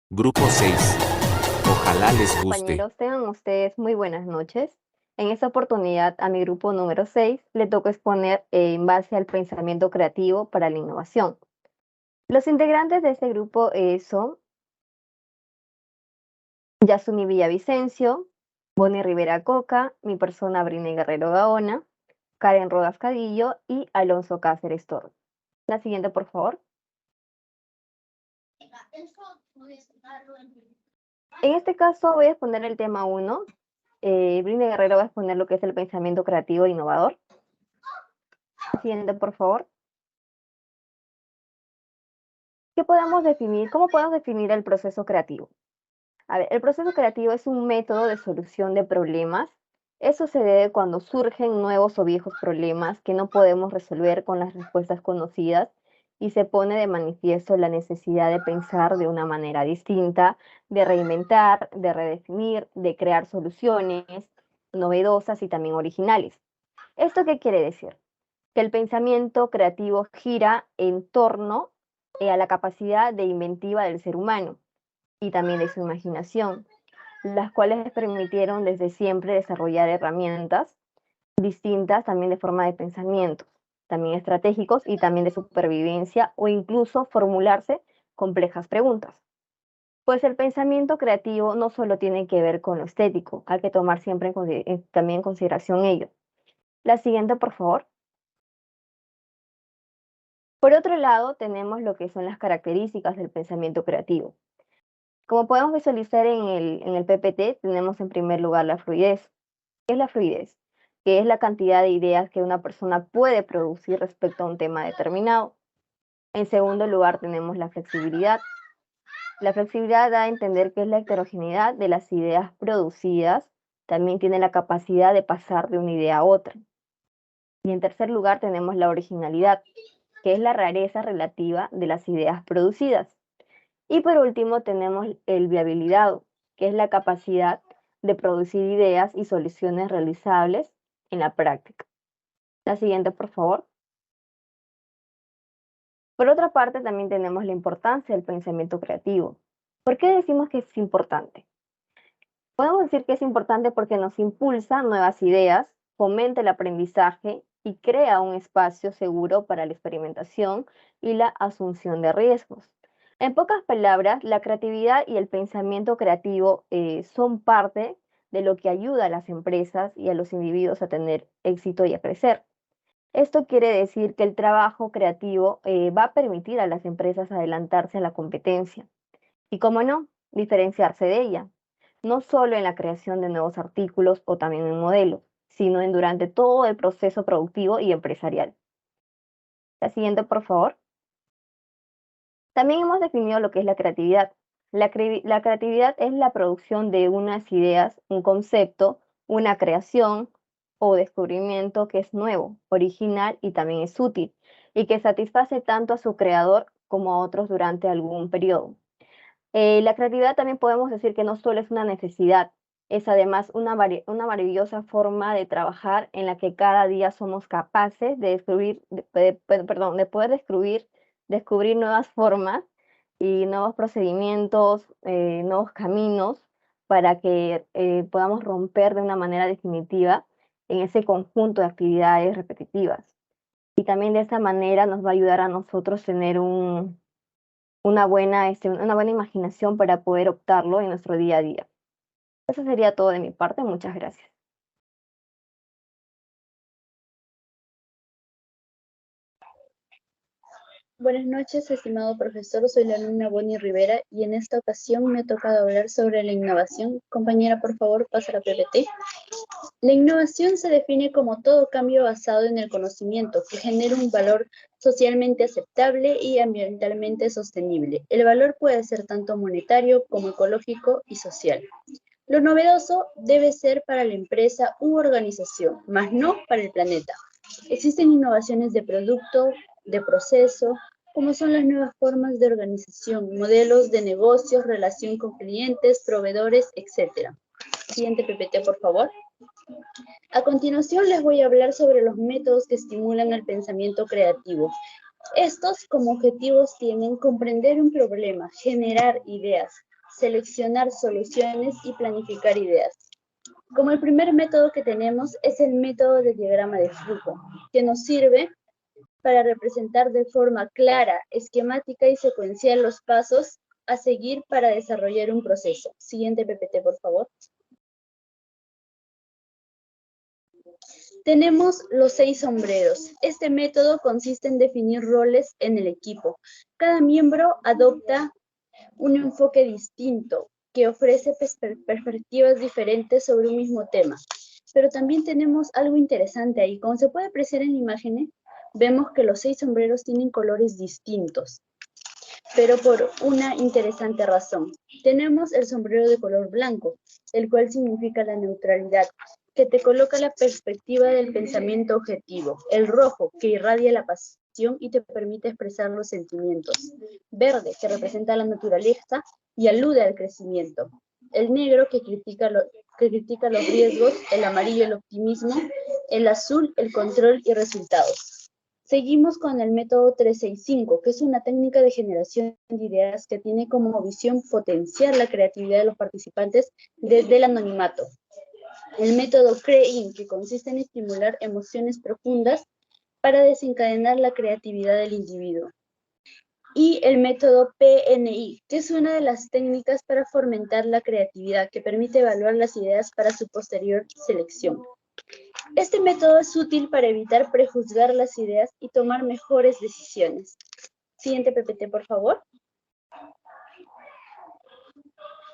Grupo 6. Ojalá les guste. Compañeros, tengan ustedes muy buenas noches. En esta oportunidad, a mi grupo número 6 le tocó exponer en base al pensamiento creativo para la innovación. Los integrantes de este grupo son Yasumi Villavicencio, Bonnie Rivera Coca, mi persona Brine Guerrero Gaona, Karen Rodas Cadillo y Alonso Cáceres Torres. La siguiente, por favor. En este caso voy a exponer el tema 1. Brine Guerrero va a exponer lo que es el pensamiento creativo e innovador. Siguiente, por favor. ¿Cómo podemos definir el proceso creativo? A ver, el proceso creativo es un método de solución de problemas. Eso se debe cuando surgen nuevos o viejos problemas que no podemos resolver con las respuestas conocidas y se pone de manifiesto la necesidad de pensar de una manera distinta, de reinventar, de redefinir, de crear soluciones novedosas y también originales. ¿Esto qué quiere decir? Que el pensamiento creativo gira en torno a la capacidad de inventiva del ser humano y también de su imaginación, las cuales permitieron desde siempre desarrollar herramientas distintas también de forma de pensamiento, también estratégicos y también de supervivencia o incluso formularse complejas preguntas. Pues el pensamiento creativo no solo tiene que ver con lo estético, hay que tomar siempre también en consideración ello. La siguiente, por favor. Por otro lado, tenemos lo que son las características del pensamiento creativo. Como podemos visualizar en el PPT, tenemos en primer lugar la fluidez. ¿Qué es la fluidez? Que es la cantidad de ideas que una persona puede producir respecto a un tema determinado. En segundo lugar, tenemos la flexibilidad. La flexibilidad da a entender que es la heterogeneidad de las ideas producidas. También tiene la capacidad de pasar de una idea a otra. Y en tercer lugar, tenemos la originalidad, que es la rareza relativa de las ideas producidas. Y por último tenemos el viabilidad, que es la capacidad de producir ideas y soluciones realizables en la práctica. La siguiente, por favor. Por otra parte, también tenemos la importancia del pensamiento creativo. ¿Por qué decimos que es importante? Podemos decir que es importante porque nos impulsa nuevas ideas, fomenta el aprendizaje y crea un espacio seguro para la experimentación y la asunción de riesgos. En pocas palabras, la creatividad y el pensamiento creativo son parte de lo que ayuda a las empresas y a los individuos a tener éxito y a crecer. Esto quiere decir que el trabajo creativo va a permitir a las empresas adelantarse a la competencia y, cómo no, diferenciarse de ella, no solo en la creación de nuevos artículos o también en modelos, sino en durante todo el proceso productivo y empresarial. La siguiente, por favor. También hemos definido lo que es la creatividad. La creatividad es la producción de unas ideas, un concepto, una creación o descubrimiento que es nuevo, original y también es útil, y que satisface tanto a su creador como a otros durante algún periodo. La creatividad también podemos decir que no solo es una necesidad, es además una maravillosa forma de trabajar en la que cada día somos capaces de de poder descubrir nuevas formas y nuevos procedimientos, nuevos caminos para que podamos romper de una manera definitiva en ese conjunto de actividades repetitivas. Y también de esta manera nos va a ayudar a nosotros tener una buena imaginación para poder optarlo en nuestro día a día. Eso sería todo de mi parte. Muchas gracias. Buenas noches, estimado profesor. Soy la alumna Bonnie Rivera y en esta ocasión me ha tocado hablar sobre la innovación. Compañera, por favor, pasa la PPT. La innovación se define como todo cambio basado en el conocimiento que genera un valor socialmente aceptable y ambientalmente sostenible. El valor puede ser tanto monetario como ecológico y social. Lo novedoso debe ser para la empresa u organización, mas no para el planeta. Existen innovaciones de producto, de proceso, como son las nuevas formas de organización, modelos de negocios, relación con clientes, proveedores, etc. Siguiente PPT, por favor. A continuación les voy a hablar sobre los métodos que estimulan el pensamiento creativo. Estos como objetivos tienen comprender un problema, generar ideas, seleccionar soluciones y planificar ideas. Como el primer método que tenemos es el método de diagrama de flujo, que nos sirve para representar de forma clara, esquemática y secuencial los pasos a seguir para desarrollar un proceso. Siguiente PPT, por favor. Tenemos los 6 sombreros. Este método consiste en definir roles en el equipo. Cada miembro adopta un enfoque distinto que ofrece perspectivas diferentes sobre un mismo tema. Pero también tenemos algo interesante ahí. Como se puede apreciar en la imagen, vemos que los 6 sombreros tienen colores distintos, pero por una interesante razón. Tenemos el sombrero de color blanco, el cual significa la neutralidad, que te coloca la perspectiva del pensamiento objetivo. El rojo, que irradia la pasión y te permite expresar los sentimientos. Verde, que representa la naturaleza y alude al crecimiento. El negro, que critica los riesgos. El amarillo, el optimismo. El azul, el control y resultados. Seguimos con el método 365, que es una técnica de generación de ideas que tiene como visión potenciar la creatividad de los participantes desde el anonimato. El método CREIN, que consiste en estimular emociones profundas para desencadenar la creatividad del individuo. Y el método PNI, que es una de las técnicas para fomentar la creatividad, que permite evaluar las ideas para su posterior selección. Este método es útil para evitar prejuzgar las ideas y tomar mejores decisiones. Siguiente PPT, por favor.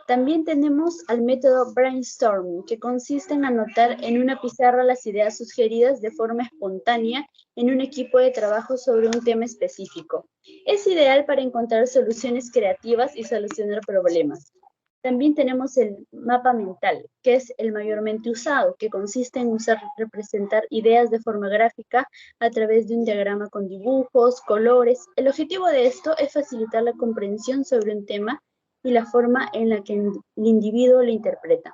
También tenemos al método brainstorming, que consiste en anotar en una pizarra las ideas sugeridas de forma espontánea en un equipo de trabajo sobre un tema específico. Es ideal para encontrar soluciones creativas y solucionar problemas. También tenemos el mapa mental, que es el mayormente usado, que consiste en representar ideas de forma gráfica a través de un diagrama con dibujos, colores. El objetivo de esto es facilitar la comprensión sobre un tema y la forma en la que el individuo lo interpreta.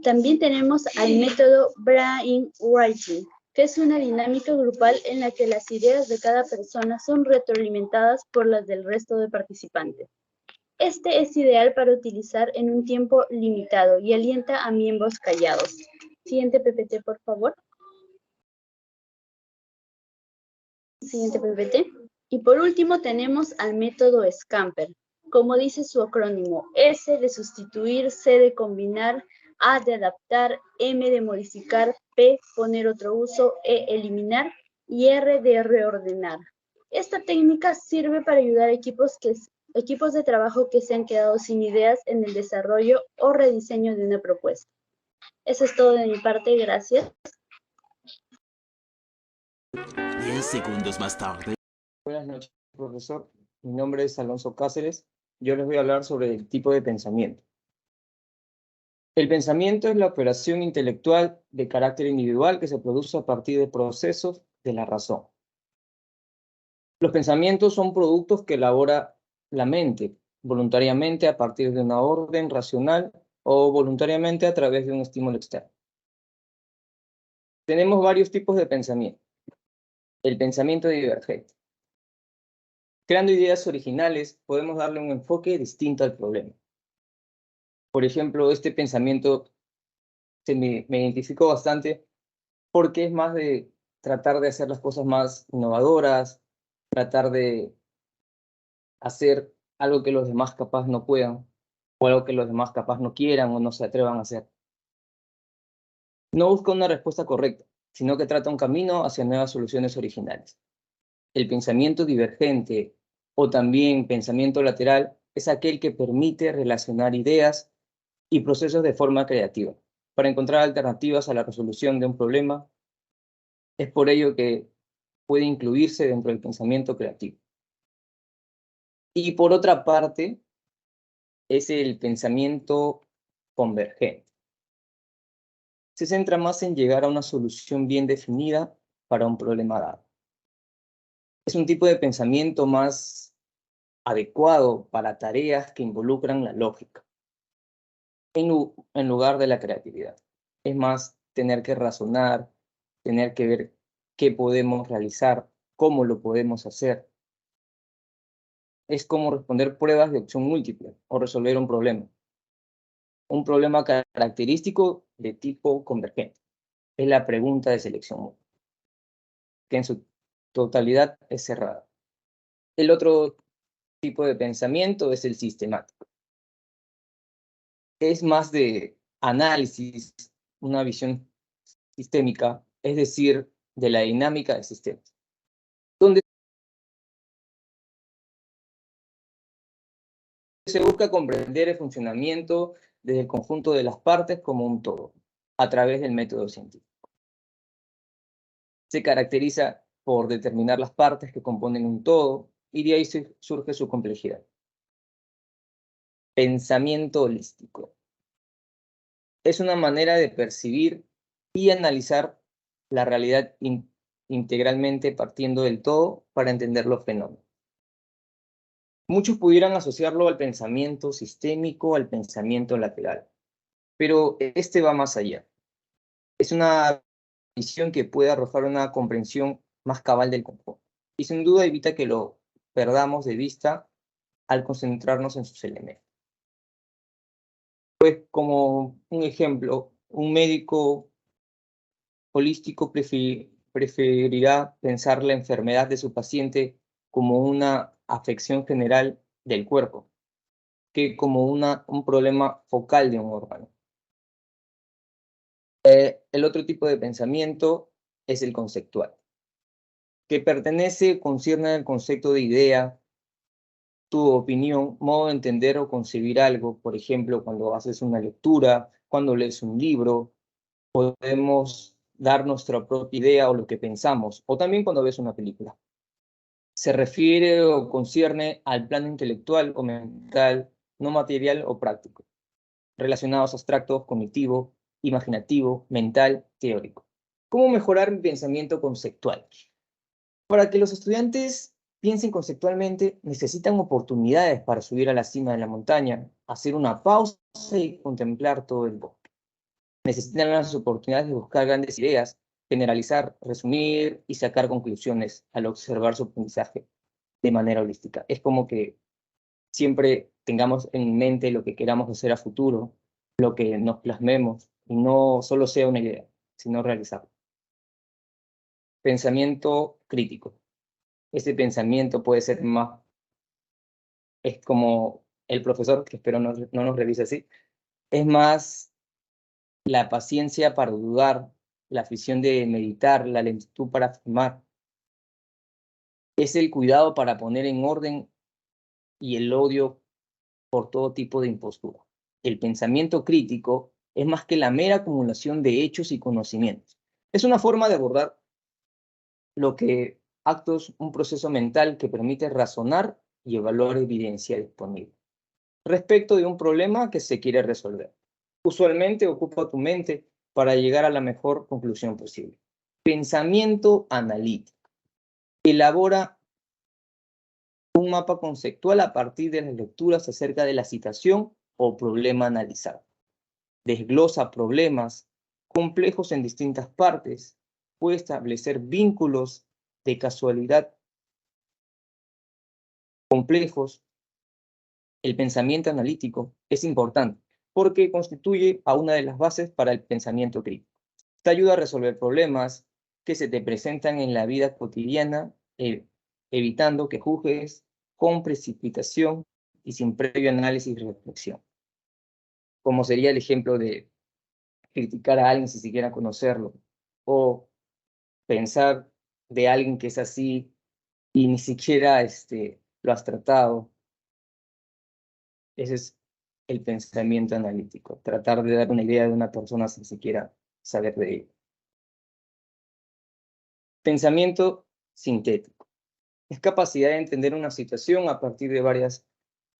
También tenemos al método brainwriting, que es una dinámica grupal en la que las ideas de cada persona son retroalimentadas por las del resto de participantes. Este es ideal para utilizar en un tiempo limitado y alienta a miembros callados. Siguiente PPT, por favor. Siguiente PPT. Y por último tenemos al método Scamper. Como dice su acrónimo, S de sustituir, C de combinar, A de adaptar, M de modificar, P poner otro uso, E eliminar y R de reordenar. Esta técnica sirve para ayudar a equipos de trabajo que se han quedado sin ideas en el desarrollo o rediseño de una propuesta. Eso es todo de mi parte, gracias. 10 segundos más tarde. Buenas noches, profesor. Mi nombre es Alonso Cáceres. Yo les voy a hablar sobre el tipo de pensamiento. El pensamiento es la operación intelectual de carácter individual que se produce a partir de procesos de la razón. Los pensamientos son productos que elabora la mente voluntariamente a partir de una orden racional o voluntariamente a través de un estímulo externo. Tenemos varios tipos de pensamiento. El pensamiento divergente. Creando ideas originales, podemos darle un enfoque distinto al problema. Por ejemplo, este pensamiento me identificó bastante porque es más de tratar de hacer las cosas más innovadoras, tratar de hacer algo que los demás capaz no puedan, o algo que los demás capaz no quieran o no se atrevan a hacer. No busca una respuesta correcta, sino que trata un camino hacia nuevas soluciones originales. El pensamiento divergente o también pensamiento lateral es aquel que permite relacionar ideas y procesos de forma creativa para encontrar alternativas a la resolución de un problema. Es por ello que puede incluirse dentro del pensamiento creativo. Y por otra parte, es el pensamiento convergente. Se centra más en llegar a una solución bien definida para un problema dado. Es un tipo de pensamiento más adecuado para tareas que involucran la lógica, en lugar de la creatividad. Es más tener que razonar, tener que ver qué podemos realizar, cómo lo podemos hacer. es como responder pruebas de opción múltiple o resolver un problema característico de tipo convergente. Es la pregunta de selección múltiple, que en su totalidad es cerrada. El otro tipo de pensamiento es el sistemático. Es más de análisis, una visión sistémica, es decir, de la dinámica de sistemas, donde se busca comprender el funcionamiento desde el conjunto de las partes como un todo, a través del método científico. Se caracteriza por determinar las partes que componen un todo, y de ahí surge su complejidad. Pensamiento holístico. Es una manera de percibir y analizar la realidad integralmente partiendo del todo para entender los fenómenos. Muchos pudieran asociarlo al pensamiento sistémico, al pensamiento lateral, pero este va más allá. Es una visión que puede arrojar una comprensión más cabal del conjunto, y sin duda evita que lo perdamos de vista al concentrarnos en sus elementos. Pues como un ejemplo, un médico holístico preferirá pensar la enfermedad de su paciente como una afección general del cuerpo, que como un problema focal de un órgano. El otro tipo de pensamiento es el conceptual, que concierne al concepto de idea, tu opinión, modo de entender o concebir algo. Por ejemplo, cuando haces una lectura, cuando lees un libro, podemos dar nuestra propia idea o lo que pensamos, o también cuando ves una película. Se refiere o concierne al plano intelectual o mental, no material o práctico, relacionados abstractos, cognitivo, imaginativo, mental, teórico. ¿Cómo mejorar mi pensamiento conceptual? Para que los estudiantes piensen conceptualmente, necesitan oportunidades para subir a la cima de la montaña, hacer una pausa y contemplar todo el bosque. Necesitan las oportunidades de buscar grandes ideas, generalizar, resumir y sacar conclusiones al observar su aprendizaje de manera holística. Es como que siempre tengamos en mente lo que queramos hacer a futuro, lo que nos plasmemos, y no solo sea una idea, sino realizarlo. Pensamiento crítico. Ese pensamiento puede ser más, es como el profesor, que espero no nos revise así, es más la paciencia para dudar, la afición de meditar, la lentitud para afirmar. Es el cuidado para poner en orden y el odio por todo tipo de impostura. El pensamiento crítico es más que la mera acumulación de hechos y conocimientos. Es una forma de abordar un proceso mental que permite razonar y evaluar evidencia disponible respecto de un problema que se quiere resolver. Usualmente ocupa tu mente para llegar a la mejor conclusión posible. Pensamiento analítico. Elabora un mapa conceptual a partir de las lecturas acerca de la situación o problema analizado. Desglosa problemas complejos en distintas partes. Puede establecer vínculos de casualidad complejos. El pensamiento analítico es importante porque constituye a una de las bases para el pensamiento crítico. Te ayuda a resolver problemas que se te presentan en la vida cotidiana, evitando que juzgues con precipitación y sin previo análisis y reflexión. Como sería el ejemplo de criticar a alguien sin siquiera conocerlo, o pensar de alguien que es así y ni siquiera lo has tratado. Ese es el pensamiento analítico, tratar de dar una idea de una persona sin siquiera saber de ella. Pensamiento sintético. Es capacidad de entender una situación a partir de varias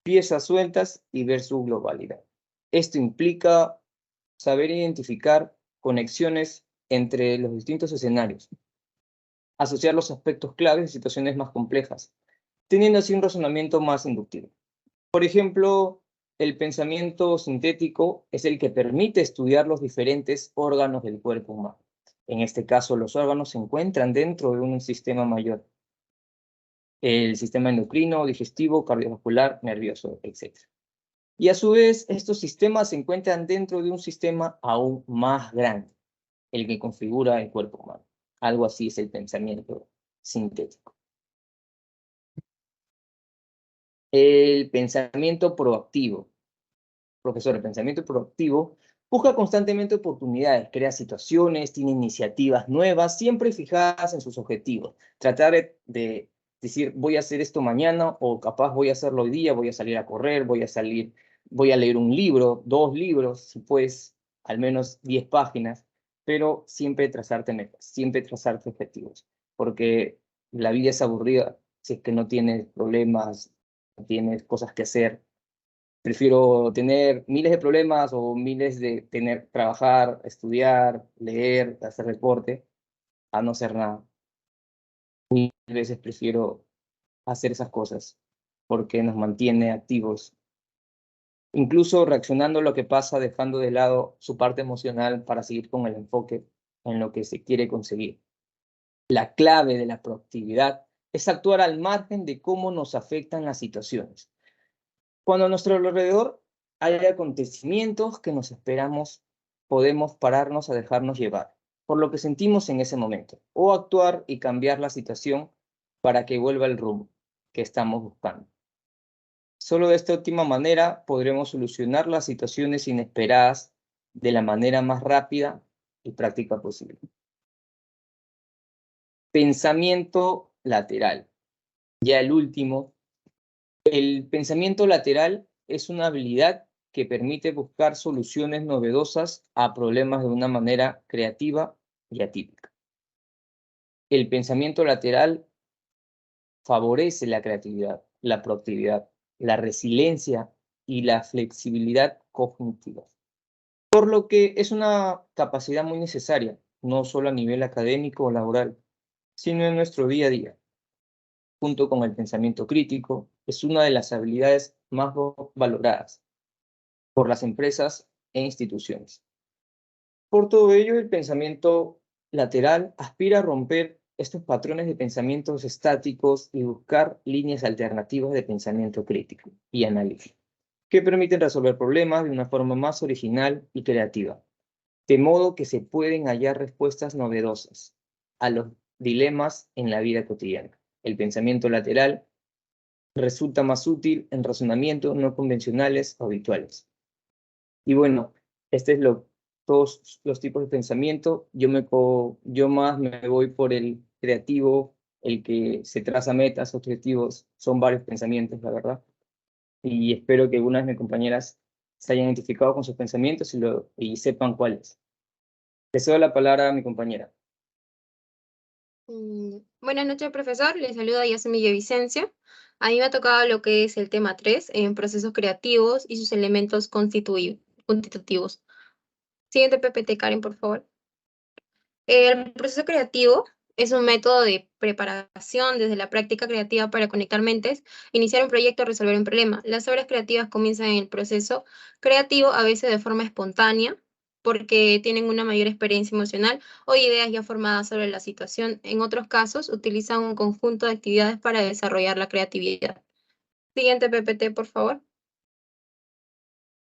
piezas sueltas y ver su globalidad. Esto implica saber identificar conexiones entre los distintos escenarios, asociar los aspectos claves de situaciones más complejas, teniendo así un razonamiento más inductivo. Por ejemplo, el pensamiento sintético es el que permite estudiar los diferentes órganos del cuerpo humano. En este caso, los órganos se encuentran dentro de un sistema mayor. el sistema endocrino, digestivo, cardiovascular, nervioso, etc. Y a su vez, estos sistemas se encuentran dentro de un sistema aún más grande, el que configura el cuerpo humano. Algo así es el pensamiento sintético. El pensamiento proactivo. Profesor, el pensamiento proactivo busca constantemente oportunidades, crea situaciones, tiene iniciativas nuevas, siempre fijadas en sus objetivos. Tratar de decir, voy a hacer esto mañana, o capaz voy a hacerlo hoy día, voy a salir a correr, voy a leer un libro, 2 libros, si puedes, al menos 10 páginas, pero siempre trazarte metas, siempre trazarte objetivos, porque la vida es aburrida si es que no tienes problemas, no tienes cosas que hacer. Prefiero tener miles de problemas o miles de trabajar, estudiar, leer, hacer deporte, a no hacer nada. Mil veces prefiero hacer esas cosas porque nos mantiene activos, incluso reaccionando a lo que pasa, dejando de lado su parte emocional para seguir con el enfoque en lo que se quiere conseguir. La clave de la proactividad es actuar al margen de cómo nos afectan las situaciones. Cuando a nuestro alrededor hay acontecimientos que nos esperamos, podemos pararnos a dejarnos llevar por lo que sentimos en ese momento, o actuar y cambiar la situación para que vuelva el rumbo que estamos buscando. Solo de esta última manera podremos solucionar las situaciones inesperadas de la manera más rápida y práctica posible. Pensamiento lateral. Ya el último. El pensamiento lateral es una habilidad que permite buscar soluciones novedosas a problemas de una manera creativa y atípica. El pensamiento lateral favorece la creatividad, la proactividad, la resiliencia y la flexibilidad cognitiva, por lo que es una capacidad muy necesaria, no solo a nivel académico o laboral, sino en nuestro día a día. Junto con el pensamiento crítico, es una de las habilidades más valoradas por las empresas e instituciones. Por todo ello, el pensamiento lateral aspira a romper estos patrones de pensamientos estáticos y buscar líneas alternativas de pensamiento crítico y analítico, que permiten resolver problemas de una forma más original y creativa, de modo que se pueden hallar respuestas novedosas a los dilemas en la vida cotidiana. El pensamiento lateral resulta más útil en razonamientos no convencionales o habituales. Y bueno, este es todos los tipos de pensamiento. Yo más me voy por el creativo, el que se traza metas, objetivos. Son varios pensamientos, la verdad. Y espero que algunas de mis compañeras se hayan identificado con sus pensamientos y sepan cuáles. Le cedo la palabra a mi compañera. Buenas noches, profesor. Les saluda Yasmin Vicencio. A mí me ha tocado lo que es el tema 3, en procesos creativos y sus elementos constitutivos. Siguiente PPT, Karen, por favor. El proceso creativo es un método de preparación desde la práctica creativa para conectar mentes, iniciar un proyecto o resolver un problema. Las obras creativas comienzan en el proceso creativo, a veces de forma espontánea, porque tienen una mayor experiencia emocional o ideas ya formadas sobre la situación. En otros casos, utilizan un conjunto de actividades para desarrollar la creatividad. Siguiente PPT, por favor.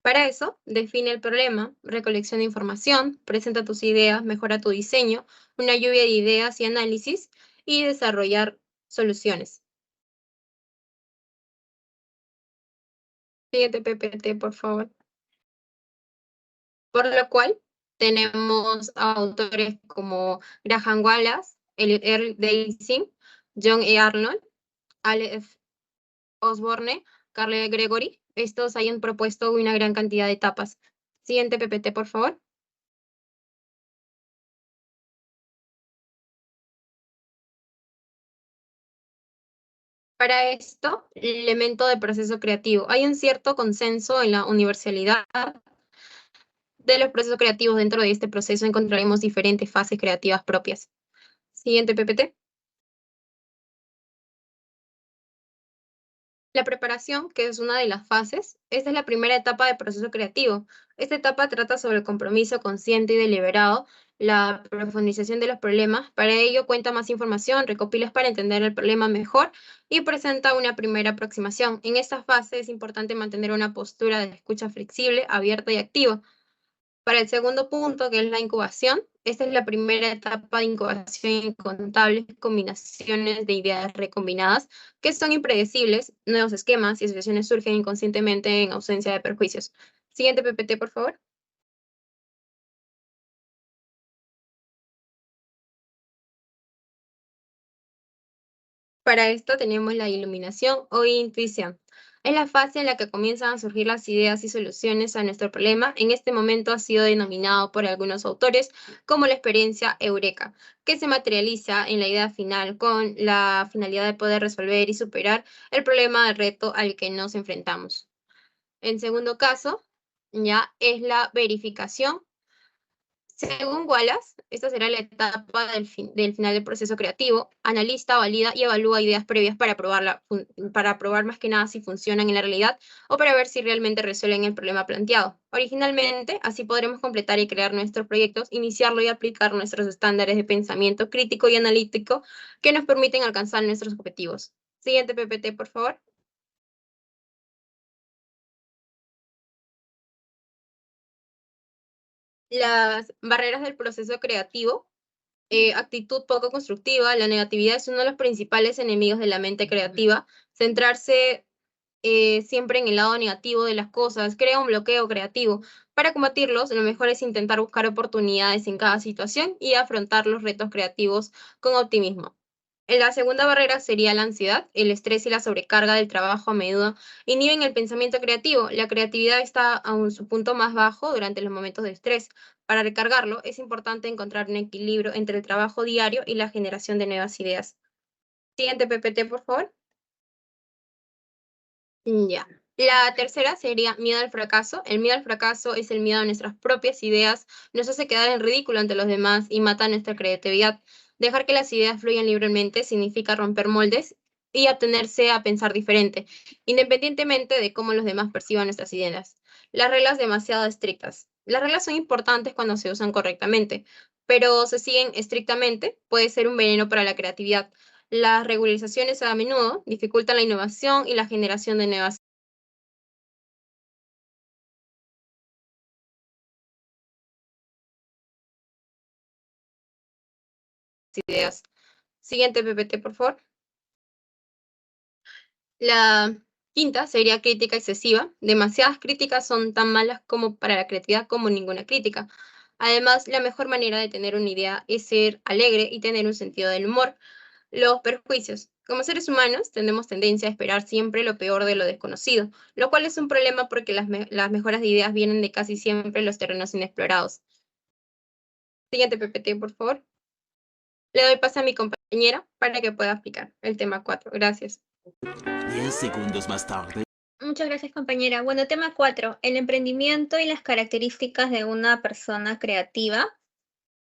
Para eso, define el problema, recolecciona información, presenta tus ideas, mejora tu diseño, una lluvia de ideas y análisis, y desarrollar soluciones. Siguiente PPT, por favor. Por lo cual, tenemos autores como Graham Wallace, R. Daisy, John E. Arnold, Aleph Osborne, Carl Gregory. Estos hayan propuesto una gran cantidad de etapas. Siguiente PPT, por favor. Para esto, el elemento de proceso creativo. Hay un cierto consenso en la universalidad de los procesos creativos. Dentro de este proceso encontraremos diferentes fases creativas propias. Siguiente PPT. La preparación, que es una de las fases, esta es la primera etapa del proceso creativo. Esta etapa trata sobre el compromiso consciente y deliberado la profundización de los problemas. Para ello cuenta más información, recopilas para entender el problema mejor y presenta una primera aproximación. En esta fase es importante mantener una postura de escucha flexible, abierta y activa. Para el segundo punto, que es la incubación, esta es la primera etapa de incubación en contables combinaciones de ideas recombinadas que son impredecibles, nuevos esquemas y asociaciones surgen inconscientemente en ausencia de perjuicios. Siguiente PPT, por favor. Para esto tenemos la iluminación o intuición. Es la fase en la que comienzan a surgir las ideas y soluciones a nuestro problema. En este momento ha sido denominado por algunos autores como la experiencia eureka, que se materializa en la idea final con la finalidad de poder resolver y superar el problema del reto al que nos enfrentamos. En segundo caso, ya es la verificación. Según Wallace, esta será la etapa del final del proceso creativo. Analista, valida y evalúa ideas previas para probar más que nada si funcionan en la realidad o para ver si realmente resuelven el problema planteado. Originalmente, así podremos completar y crear nuestros proyectos, iniciarlo y aplicar nuestros estándares de pensamiento crítico y analítico que nos permiten alcanzar nuestros objetivos. Siguiente PPT, por favor. Las barreras del proceso creativo. Actitud poco constructiva. La negatividad es uno de los principales enemigos de la mente creativa. Centrarse siempre en el lado negativo de las cosas crea un bloqueo creativo. Para combatirlos, lo mejor es intentar buscar oportunidades en cada situación y afrontar los retos creativos con optimismo. La segunda barrera sería la ansiedad. El estrés y la sobrecarga del trabajo a menudo inhiben el pensamiento creativo. La creatividad está a su punto más bajo durante los momentos de estrés. Para recargarlo, es importante encontrar un equilibrio entre el trabajo diario y la generación de nuevas ideas. Siguiente PPT, por favor. Ya. La tercera sería miedo al fracaso. El miedo al fracaso es el miedo a nuestras propias ideas, nos hace quedar en ridículo ante los demás y mata nuestra creatividad. Dejar que las ideas fluyan libremente significa romper moldes y atenerse a pensar diferente, independientemente de cómo los demás perciban nuestras ideas. Las reglas demasiado estrictas. Las reglas son importantes cuando se usan correctamente, pero se siguen estrictamente, puede ser un veneno para la creatividad. Las regularizaciones a menudo dificultan la innovación y la generación de nuevas ideas. Siguiente PPT, por favor. La quinta sería crítica excesiva. Demasiadas críticas son tan malas como para la creatividad como ninguna crítica. Además, la mejor manera de tener una idea es ser alegre y tener un sentido del humor. Los perjuicios. Como seres humanos, tenemos tendencia a esperar siempre lo peor de lo desconocido, lo cual es un problema porque las mejoras de ideas vienen de casi siempre los terrenos inexplorados. Siguiente PPT, por favor. Le doy paso a mi compañera para que pueda explicar el tema 4. Gracias. 10 segundos más tarde. Muchas gracias, compañera. Bueno, tema 4, el emprendimiento y las características de una persona creativa.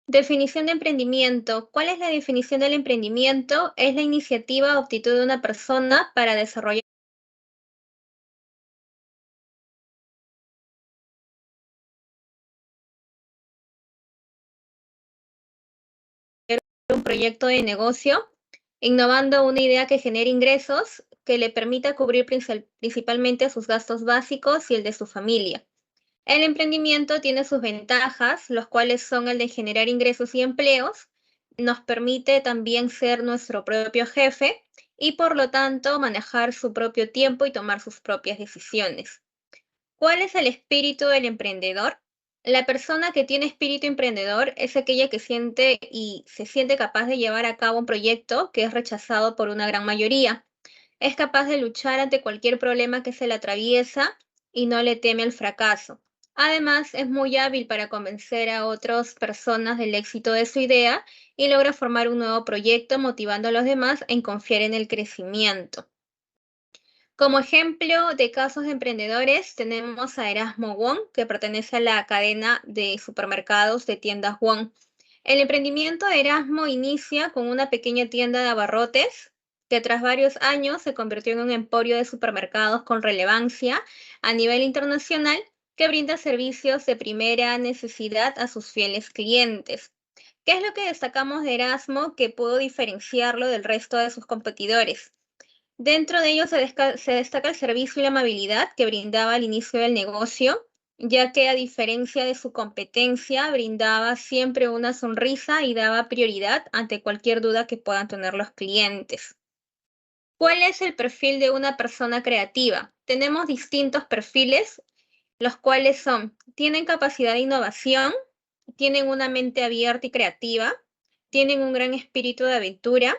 Definición de emprendimiento. ¿Cuál es la definición del emprendimiento? Es la iniciativa o actitud de una persona para desarrollar un proyecto de negocio, innovando una idea que genere ingresos que le permita cubrir principalmente sus gastos básicos y el de su familia. El emprendimiento tiene sus ventajas, los cuales son el de generar ingresos y empleos, nos permite también ser nuestro propio jefe y por lo tanto manejar su propio tiempo y tomar sus propias decisiones. ¿Cuál es el espíritu del emprendedor? La persona que tiene espíritu emprendedor es aquella que siente y se siente capaz de llevar a cabo un proyecto que es rechazado por una gran mayoría. Es capaz de luchar ante cualquier problema que se le atraviesa y no le teme al fracaso. Además, es muy hábil para convencer a otras personas del éxito de su idea y logra formar un nuevo proyecto motivando a los demás en confiar en el crecimiento. Como ejemplo de casos de emprendedores tenemos a Erasmo Wong, que pertenece a la cadena de supermercados de tiendas Wong. El emprendimiento de Erasmo inicia con una pequeña tienda de abarrotes que tras varios años se convirtió en un emporio de supermercados con relevancia a nivel internacional que brinda servicios de primera necesidad a sus fieles clientes. ¿Qué es lo que destacamos de Erasmo que pudo diferenciarlo del resto de sus competidores? Dentro de ello se destaca el servicio y la amabilidad que brindaba al inicio del negocio, ya que a diferencia de su competencia, brindaba siempre una sonrisa y daba prioridad ante cualquier duda que puedan tener los clientes. ¿Cuál es el perfil de una persona creativa? Tenemos distintos perfiles, los cuales son, tienen capacidad de innovación, tienen una mente abierta y creativa, tienen un gran espíritu de aventura,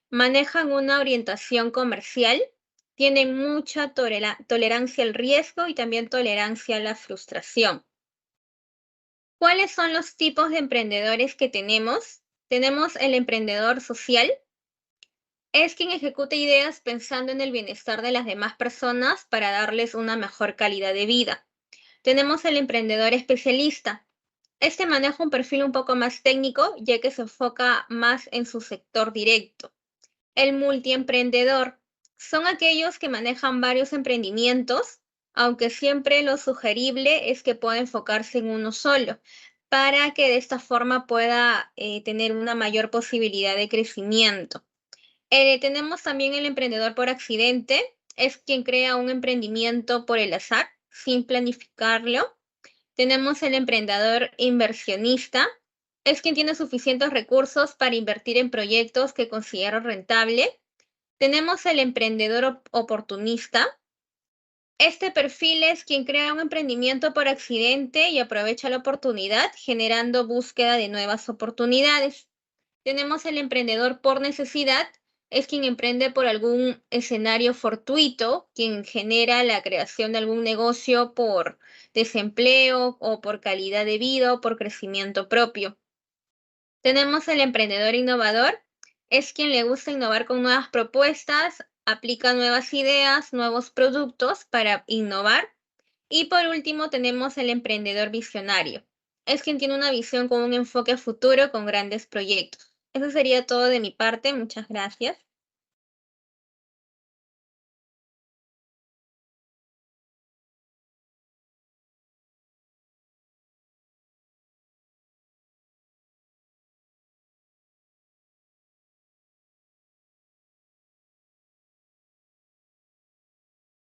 manejan una orientación comercial, tienen mucha tolerancia al riesgo y también tolerancia a la frustración. ¿Cuáles son los tipos de emprendedores que tenemos? Tenemos el emprendedor social. Es quien ejecuta ideas pensando en el bienestar de las demás personas para darles una mejor calidad de vida. Tenemos el emprendedor especialista. Este maneja un perfil un poco más técnico, ya que se enfoca más en su sector directo. El multiemprendedor son aquellos que manejan varios emprendimientos, aunque siempre lo sugerible es que pueda enfocarse en uno solo, para que de esta forma pueda tener una mayor posibilidad de crecimiento. Tenemos también el emprendedor por accidente, es quien crea un emprendimiento por el azar, sin planificarlo. Tenemos el emprendedor inversionista, es quien tiene suficientes recursos para invertir en proyectos que considera rentable. Tenemos el emprendedor oportunista. Este perfil es quien crea un emprendimiento por accidente y aprovecha la oportunidad, generando búsqueda de nuevas oportunidades. Tenemos el emprendedor por necesidad, es quien emprende por algún escenario fortuito, quien genera la creación de algún negocio por desempleo o por calidad de vida o por crecimiento propio. Tenemos el emprendedor innovador, es quien le gusta innovar con nuevas propuestas, aplica nuevas ideas, nuevos productos para innovar. Y por último tenemos el emprendedor visionario, es quien tiene una visión con un enfoque a futuro con grandes proyectos. Eso sería todo de mi parte, muchas gracias.